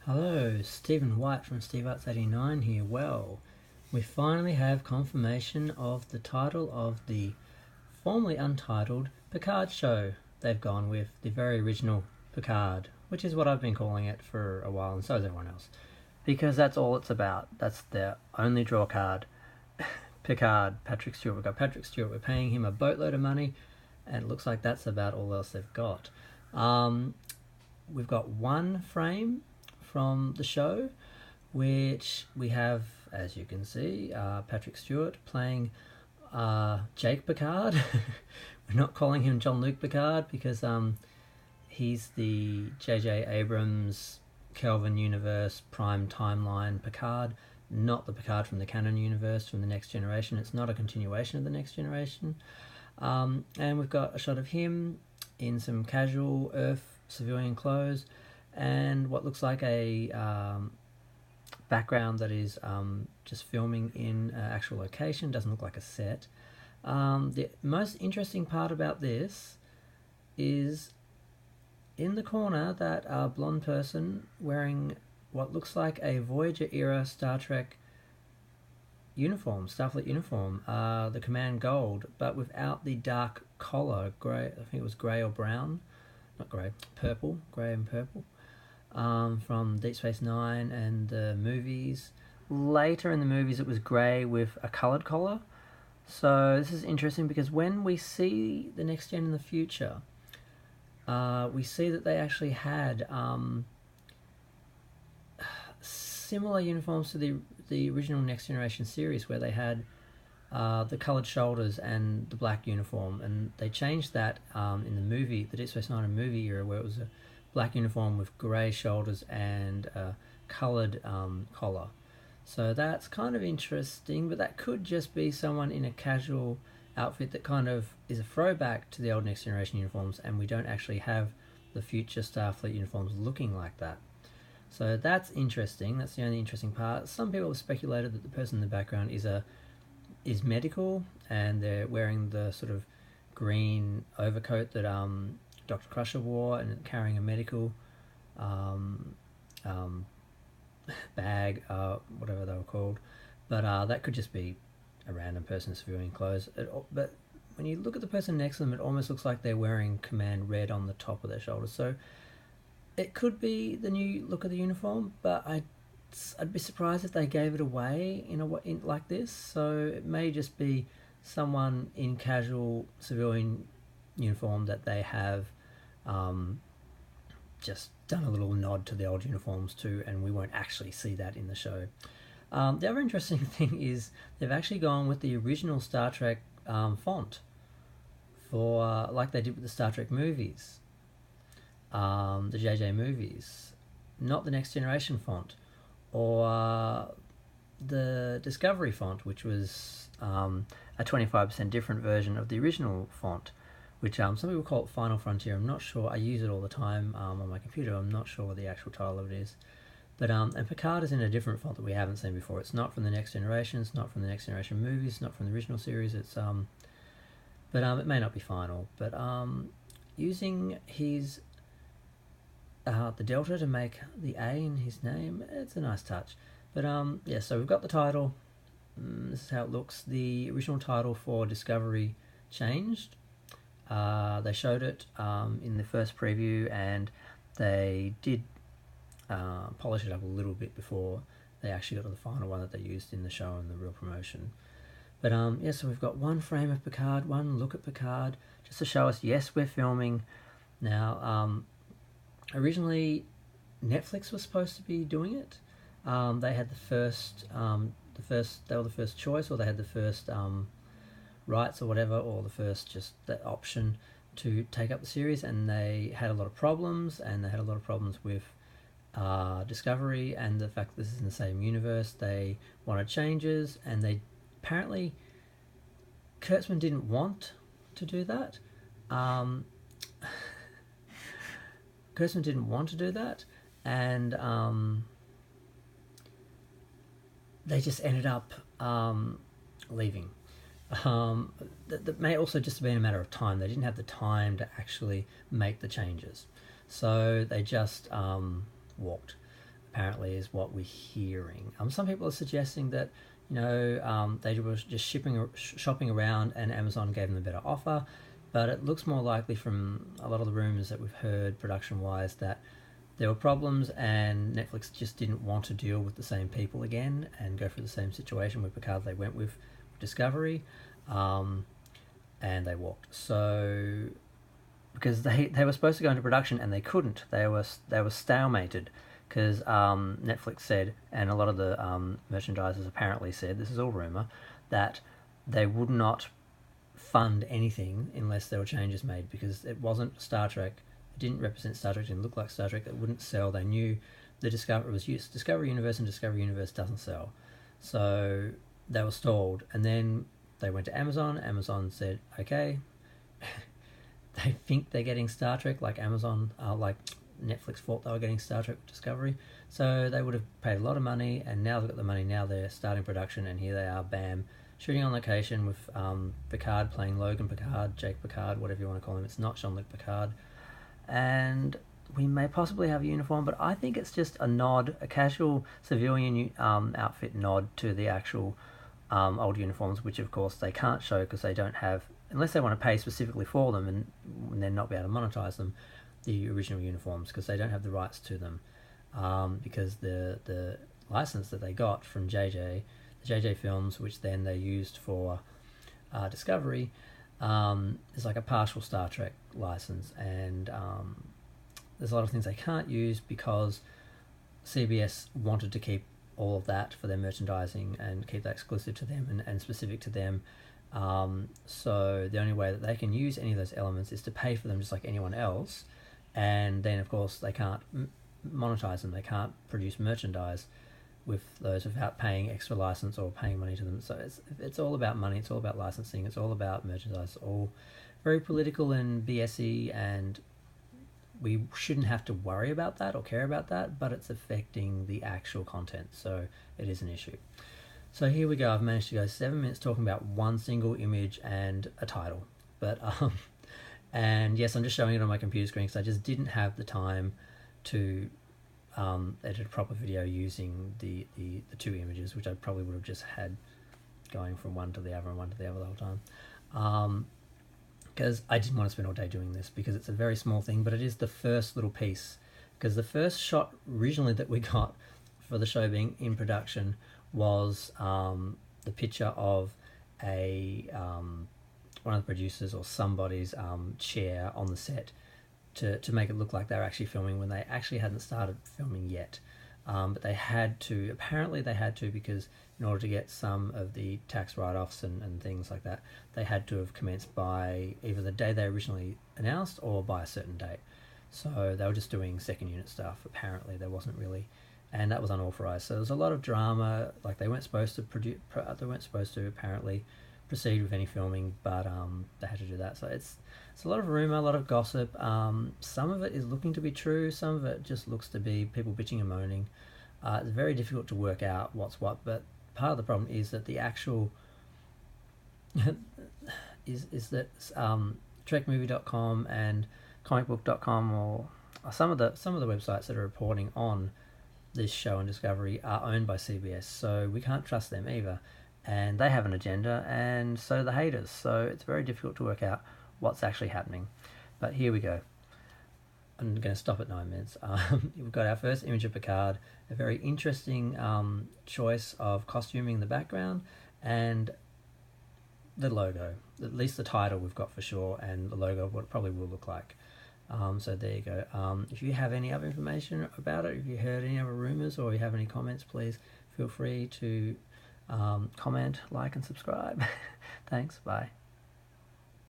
Hello, Stephen White from SteveArts89 here. Well, we finally have confirmation of the title of the formerly untitled Picard show. They've gone with the very original Picard, which is what I've been calling it for a while, and so is everyone else. Because that's all it's about. That's their only draw card. Picard, Patrick Stewart. We've got Patrick Stewart. We're paying him a boatload of money, and it looks like that's about all else they've got. We've got one frame from the show, which we have, as you can see, Patrick Stewart playing Jake Picard. We're not calling him Jean-Luc Picard because he's the J.J. Abrams Kelvin universe prime timeline Picard, not the Picard from the canon universe from the Next Generation. It's not a continuation of the Next Generation. And we've got a shot of him in some casual Earth civilian clothes and what looks like a background that is just filming in an actual location. Doesn't look like a set. The most interesting part about this is in the corner that blonde person wearing what looks like a Voyager era Star Trek uniform, Starfleet uniform, the Command Gold, but without the dark collar, grey. I think it was grey or brown, not grey, purple, grey and purple. From Deep Space Nine and the movies. Later in the movies it was grey with a coloured collar. So this is interesting because when we see the Next Gen in the future, we see that they actually had similar uniforms to the original Next Generation series where they had the coloured shoulders and the black uniform, and they changed that in the movie, the Deep Space Nine movie era, where it was a black uniform with grey shoulders and a coloured collar. So that's kind of interesting, but that could just be someone in a casual outfit that kind of is a throwback to the old Next Generation uniforms, and we don't actually have the future Starfleet uniforms looking like that. So that's interesting. That's the only interesting part. Some people have speculated that the person in the background is medical, and they're wearing the sort of green overcoat that Dr. Crusher wore, and carrying a medical bag, whatever they were called. But that could just be a random person in civilian clothes. But when you look at the person next to them, it almost looks like they're wearing Command Red on the top of their shoulders. So it could be the new look of the uniform, but I'd be surprised if they gave it away in like this. So it may just be someone in casual civilian uniform that they have just done a little nod to the old uniforms too, and we won't actually see that in the show. The other interesting thing is they've actually gone with the original Star Trek font for like they did with the Star Trek movies, the JJ movies, not the Next Generation font or the Discovery font, which was a 25% different version of the original font, which some people call it Final Frontier. I'm not sure. I use it all the time on my computer. I'm not sure what the actual title of it is. But and Picard is in a different font that we haven't seen before. It's not from the Next Generation. It's not from the Next Generation movies. It's not from the original series. It's but it may not be final. But using his the delta to make the A in his name, it's a nice touch. But yeah, so we've got the title. This is how it looks. The original title for Discovery changed. They showed it in the first preview, and they did polish it up a little bit before they actually got to the final one that they used in the show and the real promotion. But yeah, so we've got one frame of Picard, one look at Picard, just to show us, yes, we're filming. Now, originally Netflix was supposed to be doing it. They had they were the first choice, or they had the first rights or whatever, or the first just the option to take up the series, and they had a lot of problems, with Discovery and the fact that this is in the same universe. They wanted changes, and they apparently Kurtzman didn't want to do that. Kurtzman didn't want to do that, and they just ended up leaving. That may also just have been a matter of time. They didn't have the time to actually make the changes, so they just walked. apparently, is what we're hearing. Some people are suggesting that, you know, they were just shopping around and Amazon gave them a better offer, but it looks more likely from a lot of the rumours that we've heard production-wise that there were problems and Netflix just didn't want to deal with the same people again and go through the same situation with Picard they went with Discovery, and they walked. So because they were supposed to go into production and they couldn't. They were stalemated because Netflix said, and a lot of the merchandisers apparently said, this is all rumor, that they would not fund anything unless there were changes made, because it wasn't Star Trek. It didn't represent Star Trek. It didn't look like Star Trek. It wouldn't sell. They knew the Discovery was used. Discovery Universe, and Discovery Universe doesn't sell. So they were stalled, and then they went to Amazon. Amazon said, okay. They think they're getting Star Trek, like Amazon, like Netflix thought they were getting Star Trek Discovery. So they would have paid a lot of money, and now they've got the money. Now they're starting production, and here they are, bam, shooting on location with Picard playing Logan Picard, Jake Picard, whatever you want to call him. It's not Jean-Luc Picard. And we may possibly have a uniform, but I think it's just a nod, a casual civilian outfit nod to the actual old uniforms, which of course they can't show because they don't have, unless they want to pay specifically for them and then not be able to monetize them, the original uniforms, because they don't have the rights to them, because the license that they got from the JJ Films, which then they used for Discovery, is like a partial Star Trek license, and there's a lot of things they can't use because CBS wanted to keep all of that for their merchandising and keep that exclusive to them and specific to them. So the only way that they can use any of those elements is to pay for them just like anyone else, and then of course they can't monetize them. They can't produce merchandise with those without paying extra license or paying money to them. So it's all about money. It's all about licensing. It's all about merchandise. All very political and BSy, and we shouldn't have to worry about that or care about that, but it's affecting the actual content, so it is an issue. So here we go. I've managed to go 7 minutes talking about one single image and a title, but and yes, I'm just showing it on my computer screen because I just didn't have the time to edit a proper video using the two images, which I probably would have just had going from one to the other and one to the other the whole time. Because I didn't want to spend all day doing this, because it's a very small thing, but it is the first little piece. Because the first shot originally that we got for the show being in production was the picture of a one of the producers or somebody's chair on the set to make it look like they were actually filming when they actually hadn't started filming yet. But they had to, apparently they had to, because in order to get some of the tax write-offs and things like that, they had to have commenced by either the day they originally announced or by a certain date. So they were just doing second unit stuff, apparently. There wasn't really, and that was unauthorized. So there was a lot of drama, like they weren't supposed to apparently proceed with any filming, but they had to do that. So it's a lot of rumor, a lot of gossip. Some of it is looking to be true, some of it just looks to be people bitching and moaning. It's very difficult to work out what's what, but part of the problem is that the actual is that trekmovie.com and comicbook.com or some of the websites that are reporting on this show and Discovery are owned by CBS, so we can't trust them either, and they have an agenda, and so the haters. So it's very difficult to work out what's actually happening. But here we go. I'm going to stop at 9 minutes. We've got our first image of Picard, a very interesting choice of costuming in the background, and the logo, at least the title we've got for sure, and the logo of what it probably will look like. So there you go. If you have any other information about it, if you heard any other rumours or you have any comments, please feel free to comment, like and subscribe. Thanks, bye.